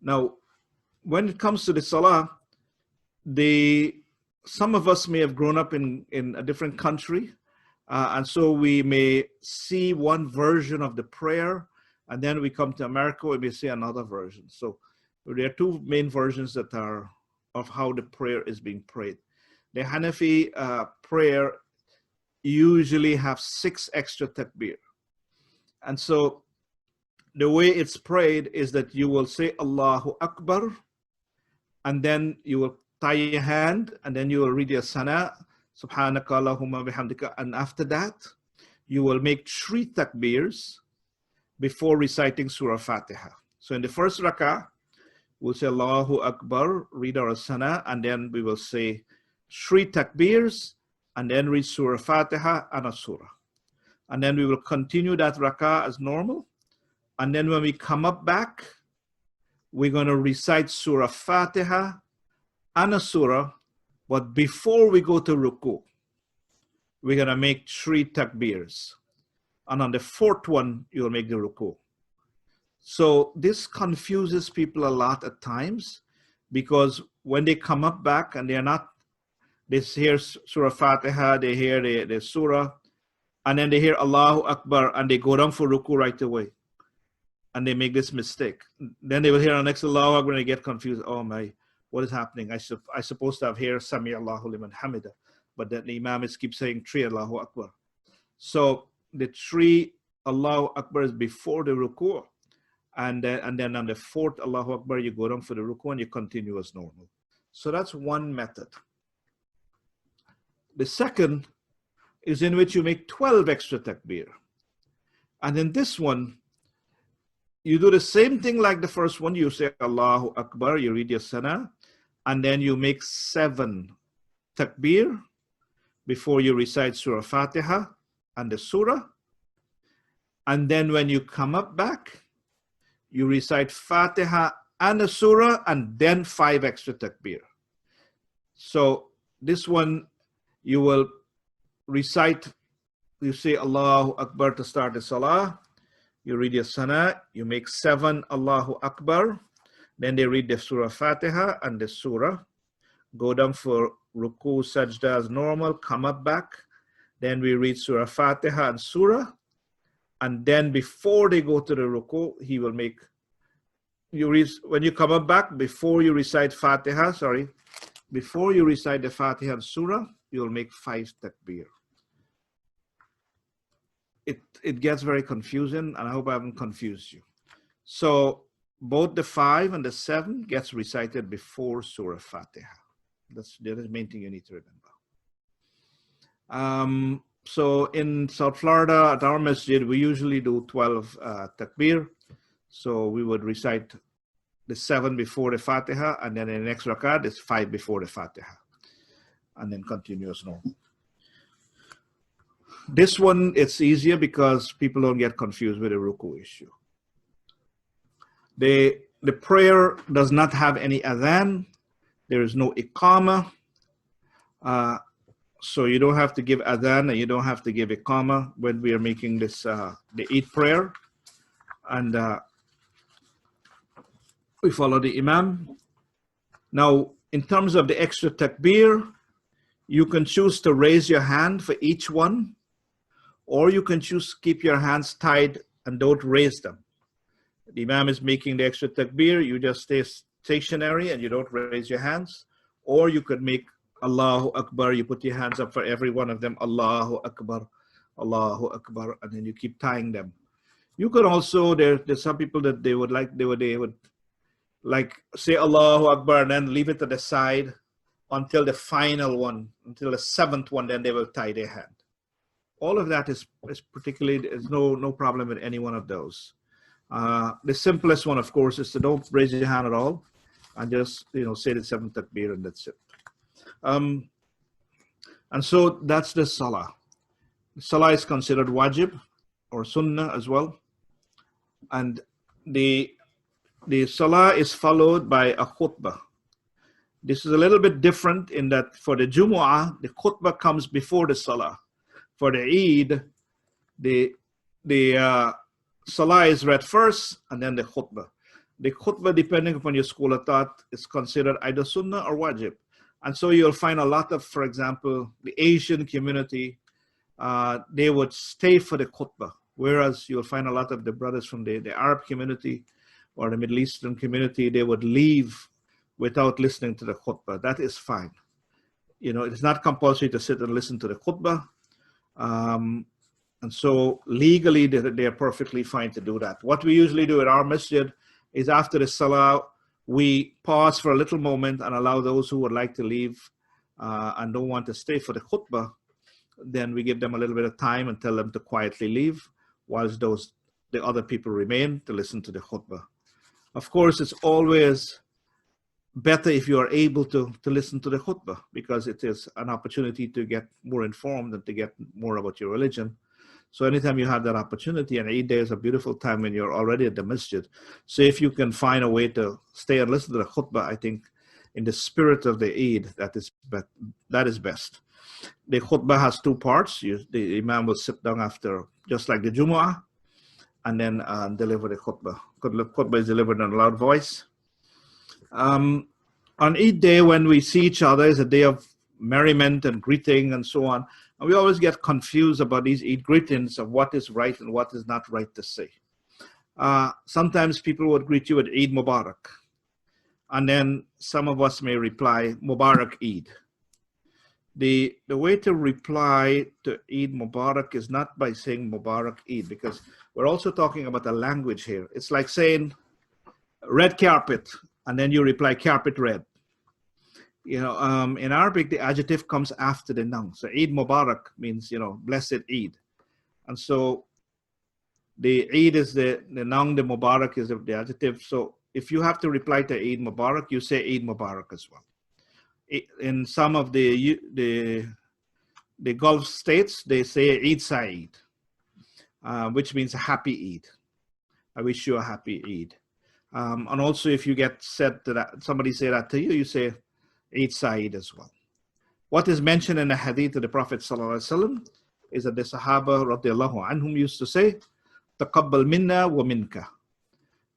Now, when it comes to the salah, some of us may have grown up in a different country, and so we may see one version of the prayer, and then we come to America, we may see another version. So there are two main versions that are of how the prayer is being prayed. The Hanafi prayer usually have 6 extra takbir. And so the way it's prayed is that you will say Allahu Akbar, and then you will tie your hand, and then you will read your sana, Subhanaka Allahumma bihamdika, and after that, you will make 3 takbirs before reciting Surah Fatiha. So in the first rak'ah, we'll say Allahu Akbar, read our sana, and then we will say 3 takbirs, and then read Surah Fatiha and a surah. And then we will continue that rak'ah as normal. And then when we come up back, we're going to recite Surah Fatiha and a surah. But before we go to ruku, we're going to make 3 takbirs. And on the 4th one, you'll make the ruku. So this confuses people a lot at times, because when they come up back and they hear Surah Fatiha, they hear the surah, and then they hear Allahu Akbar, and they go down for ruku right away. And they make this mistake. Then they will hear the next Allahu Akbar and they get confused. Oh my, what is happening? I supposed to have here Sami Allahu liman hamida, but then the Imam keeps saying 3 Allahu Akbar. So the 3 Allahu Akbar is before the ruku, and then on the 4th Allahu Akbar you go down for the ruku and you continue as normal. So that's one method. The second is in which you make 12 extra takbir. And in this one, you do the same thing like the first one. You say Allahu Akbar, you read your sana, and then you make 7 takbir before you recite Surah Fatiha and the surah. And then when you come up back, you recite Fatiha and the surah, and then 5 extra takbir. So this one, you will recite, you say Allahu Akbar to start the salah. You read your sana, you make 7 Allahu Akbar, then they read the Surah Fatiha and the surah, go down for ruku, sajda as normal, come up back, then we read Surah Fatiha and surah, and then before they go to the ruku, he will make, when you come up back, before you recite before you recite the Fatiha and surah, you'll make 5 takbir. It gets very confusing, and I hope I haven't confused you. So both the 5 and the 7 gets recited before Surah Fatiha. That's the main thing you need to remember. So in South Florida, at our masjid, we usually do 12 takbir. So we would recite the 7 before the Fatiha, and then in the next rak'ah, there's 5 before the Fatiha, and then continue as normal. This one, it's easier because people don't get confused with the ruku issue. The prayer does not have any adhan. There is no iqama. So you don't have to give adhan and you don't have to give iqama when we are making this, the Eid prayer. And we follow the Imam. Now, in terms of the extra takbir, you can choose to raise your hand for each one, or you can choose to keep your hands tied and don't raise them. The Imam is making the extra takbir, you just stay stationary and you don't raise your hands. Or you could make Allahu Akbar, you put your hands up for every one of them, Allahu Akbar, and then you keep tying them. You could also, there's some people that they would say Allahu Akbar and then leave it to the side until the final one, until the 7th one, then they will tie their hand. All of that is particularly, there's no problem with any one of those. The simplest one, of course, is to don't raise your hand at all and just, say the 7th takbir and that's it. And so that's the salah. Salah is considered wajib or sunnah as well. And the salah is followed by a khutbah. This is a little bit different in that for the Jumu'ah, the khutbah comes before the salah. For the Eid, the salah is read first and then the khutbah. The khutbah, depending upon your school of thought, is considered either sunnah or wajib. And so you'll find a lot of, for example, the Asian community, they would stay for the khutbah, whereas you'll find a lot of the brothers from the Arab community or the Middle Eastern community, they would leave without listening to the khutbah. That is fine. You know, it's not compulsory to sit and listen to the khutbah. And so legally, they are perfectly fine to do that. What we usually do at our masjid is after the salah, we pause for a little moment and allow those who would like to leave and don't want to stay for the khutbah, then we give them a little bit of time and tell them to quietly leave, whilst the other people remain to listen to the khutbah. Of course, it's always better if you are able to listen to the khutbah, because it is an opportunity to get more informed and to get more about your religion. So anytime you have that opportunity, and Eid day is a beautiful time when you're already at the masjid. So if you can find a way to stay and listen to the khutbah, I think in the spirit of the Eid, that is best. The khutbah has two parts. The imam will sit down after, just like the Jumu'ah, and then deliver the khutbah. Khutbah is delivered in a loud voice. On Eid day, when we see each other, is a day of merriment and greeting and so on. And we always get confused about these Eid greetings of what is right and what is not right to say. Sometimes people would greet you with Eid Mubarak. And then some of us may reply, Mubarak Eid. The way to reply to Eid Mubarak is not by saying Mubarak Eid, because we're also talking about a language here. It's like saying red carpet, and then you reply carpet red. You know, in Arabic, the adjective comes after the noun. So Eid Mubarak means, you know, blessed Eid. And so the Eid is the noun, the Mubarak is the adjective. So if you have to reply to Eid Mubarak, you say Eid Mubarak as well. In some of the Gulf states, they say Eid salaah, which means a happy Eid. I wish you a happy Eid. And also, if you get said to that, somebody say that to you, you say Eid salaah as well. What is mentioned in the hadith of the Prophet ﷺ is that the Sahaba radiallahu anhum used to say, Taqabbal minna wa minka.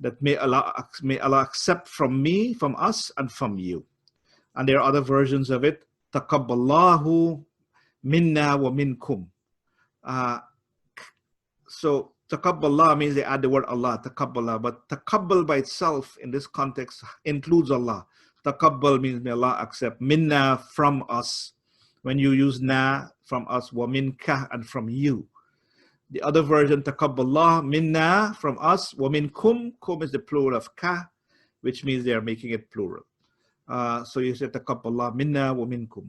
That may Allah accept from me, from us, and from you. And there are other versions of it. Taqabballahu minna wa minkum. So taqabballah means they add the word Allah, taqabballah. But taqabbal by itself in this context includes Allah. Taqabbal means may Allah accept. Minna, from us. When you use na, from us, wa minka, and from you. The other version, taqabballah minna, from us, wa minkum. Kum is the plural of ka, which means they are making it plural. So you say taqabballah minna wa minkum.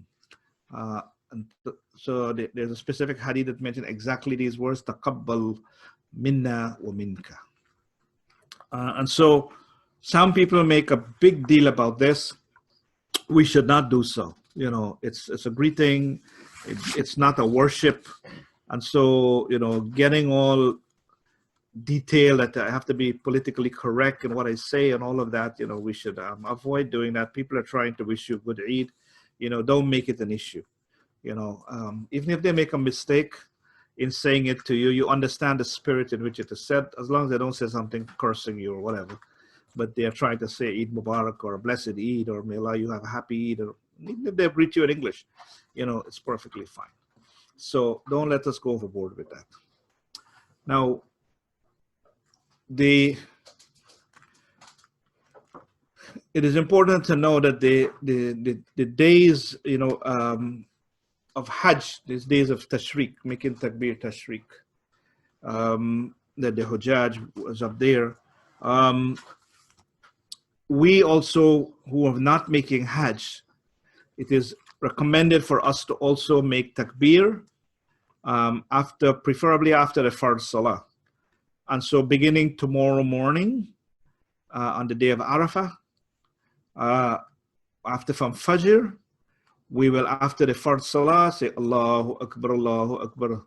So there's a specific hadith that mentions exactly these words, taqabbal minna wa minka. And so some people make a big deal about this. We should not do so. You know, it's a greeting. It's not a worship. And so, you know, getting all detailed that I have to be politically correct in what I say and all of that, you know, we should avoid doing that. People are trying to wish you a good Eid. You know, don't make it an issue. You know, even if they make a mistake in saying it to you, you understand the spirit in which it is said, as long as they don't say something cursing you or whatever. But they are trying to say Eid Mubarak or a blessed Eid or may Allah you have a happy Eid, or even if they greet you in English, you know, it's perfectly fine. So don't let us go overboard with that. Now, it is important to know that the days, you know, of Hajj, these days of Tashriq, making Takbir Tashriq, that the Hujjaj was up there. We also, who are not making Hajj, it is recommended for us to also make Takbir preferably after the Fard Salah. And so beginning tomorrow morning, on the day of Arafah, after from Fajr, we will, after the Fard Salah, say Allahu Akbar,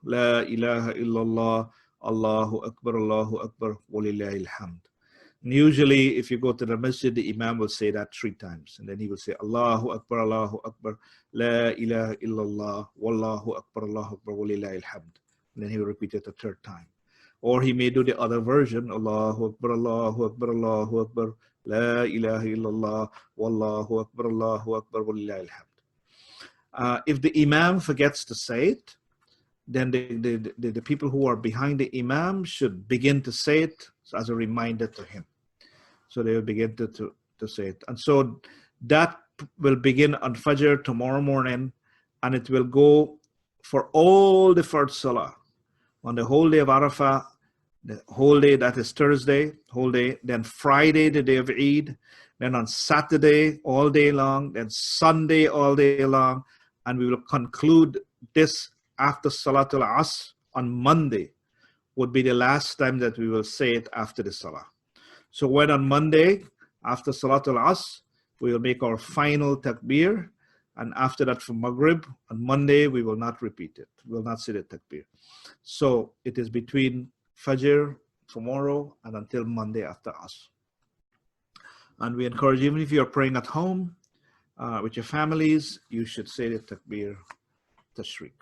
La ilaha illallah, Allahu Akbar, Walillahi alhamd. And usually, if you go to the masjid, the Imam will say that 3 times. And then he will say Allahu Akbar, La ilaha illallah, Wallahu Akbar, Walillahi alhamd. And then he will repeat it a 3rd time. Or he may do the other version, Allahu Akbar, Allahu Akbar, Allahu Akbar, La ilaha illallah, Wallahu Akbar, Allahu Akbar, Walillahi alhamd. If the Imam forgets to say it, then the people who are behind the Imam should begin to say it as a reminder to him. So they will begin to say it. And so that will begin on Fajr tomorrow morning, and it will go for all the first Salah. On the whole day of Arafah, the whole day, that is Thursday, whole day, then Friday, the day of Eid, then on Saturday, all day long, then Sunday, all day long, and we will conclude this after Salatul Asr on Monday, would be the last time that we will say it after the Salah. So when on Monday, after Salatul Asr, we will make our final takbir, and after that for Maghrib, on Monday, we will not repeat it. We will not say the takbir. So it is between Fajr tomorrow and until Monday after Asr. And we encourage, even if you're praying at home with your families, you should say the takbir tashriq.